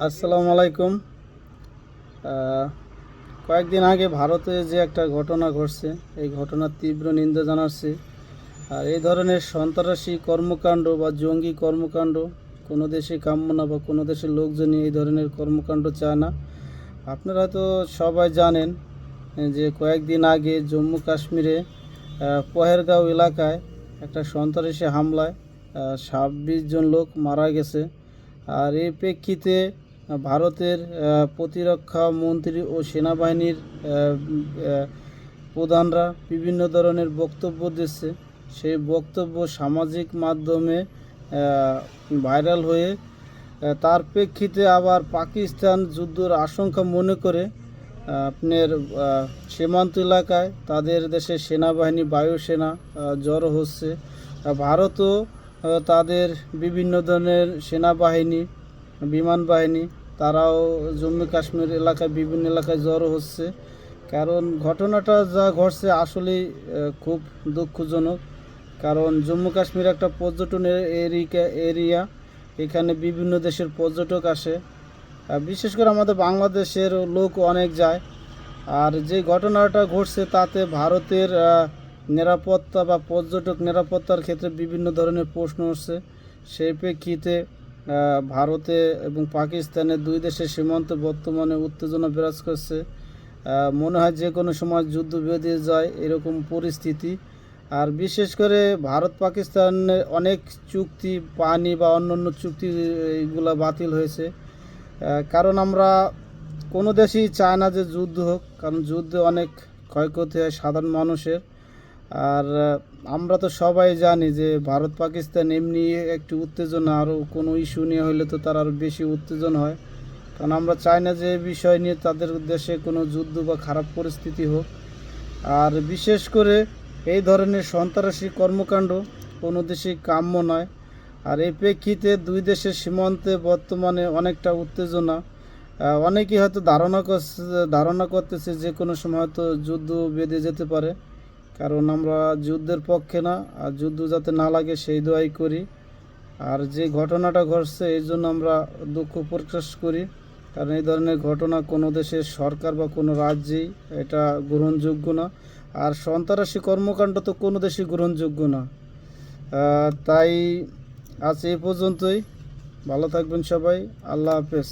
আসসালামু আলাইকুম। কয়েকদিন আগে ভারতে যে একটা ঘটনা ঘটছে, এই ঘটনার তীব্র নিন্দা জানাচ্ছি। আর এই ধরনের সন্ত্রাসী কর্মকাণ্ড বা জঙ্গি কর্মকাণ্ড কোনো দেশে কাম্য না, বা কোনো দেশের লোকজনই এই ধরনের কর্মকাণ্ড চায় না। আপনারা হয়তো সবাই জানেন যে কয়েকদিন আগে জম্মু কাশ্মীরে পহেরগাঁও এলাকায় একটা সন্ত্রাসী হামলায় 26 জন লোক মারা গেছে। আর এই প্রেক্ষিতে ভারতের প্রতিরক্ষা মন্ত্রী ও সেনাবাহিনীর প্রধানরা বিভিন্ন ধরনের বক্তব্য দিচ্ছে। সেই বক্তব্য সামাজিক মাধ্যমে ভাইরাল হয়ে তার প্রেক্ষিতে আবার পাকিস্তান যুদ্ধের আশঙ্কা মনে করে আপনার সীমান্ত এলাকায় তাদের দেশের সেনাবাহিনী বায়ুসেনা জড়ো হচ্ছে। ভারতও তাদের বিভিন্ন ধরনের সেনাবাহিনী বিমান বাহিনী তারাও জম্মু কাশ্মীর এলাকায় বিভিন্ন এলাকায় জড়ো হচ্ছে। কারণ ঘটনাটা যা ঘটছে আসলেই খুব দুঃখজনক। কারণ জম্মু কাশ্মীর একটা পর্যটন এরিয়া, এখানে বিভিন্ন দেশের পর্যটক আসে, বিশেষ করে আমাদের বাংলাদেশের লোক অনেক যায়। আর যে ঘটনাটা ঘটছে তাতে ভারতের নিরাপত্তা বা পর্যটক নিরাপত্তার ক্ষেত্রে বিভিন্ন ধরনের প্রশ্ন উঠছে। সেই প্রেক্ষিতে ভারতে এবং পাকিস্তানের দুই দেশের সীমান্তে বর্তমানে উত্তেজনা বিরাজ করছে। মনে হয় যে কোনো সময় যুদ্ধ বেঁধে যায় এরকম পরিস্থিতি। আর বিশেষ করে ভারত পাকিস্তানের অনেক চুক্তি পানি বা অন্যান্য চুক্তি এইগুলো বাতিল হয়েছে। কারণ আমরা কোনো দেশই চায় না যে যুদ্ধ হোক, কারণ যুদ্ধে অনেক ক্ষয়ক্ষতি হয় সাধারণ মানুষের। আর আমরা তো সবাই জানি যে ভারত পাকিস্তান এমনি একটু উত্তেজনা, আরও কোনো ইস্যু নিয়ে হলে তো তার আরও বেশি উত্তেজনা হয়। কারণ আমরা চাই না যে এই বিষয় নিয়ে তাদের দেশে কোনো যুদ্ধ বা খারাপ পরিস্থিতি হোক। আর বিশেষ করে এই ধরনের সন্ত্রাসী কর্মকাণ্ড কোনো দেশেই কাম্য নয়। আর এই প্রেক্ষিতে দুই দেশের সীমান্তে বর্তমানে অনেকটা উত্তেজনা। অনেকেই হয়তো ধারণা করতেছে যে কোনো সময় হয়তো যুদ্ধ বেঁধে যেতে পারে। কারণ আমরা যুদ্ধের পক্ষে না, আর যুদ্ধ যাতে না লাগে সেই দোয়াই করি। আর যে ঘটনাটা ঘটছে এই জন্য আমরা দুঃখ প্রকাশ করি। কারণ এই ধরনের ঘটনা কোনো দেশের সরকার বা কোনো রাজ্যেই এটা গ্রহণযোগ্য না। আর সন্ত্রাসী কর্মকাণ্ড তো কোনো দেশই গ্রহণযোগ্য না। তাই আজ এই পর্যন্তই। ভালো থাকবেন সবাই। আল্লাহ হাফেজ।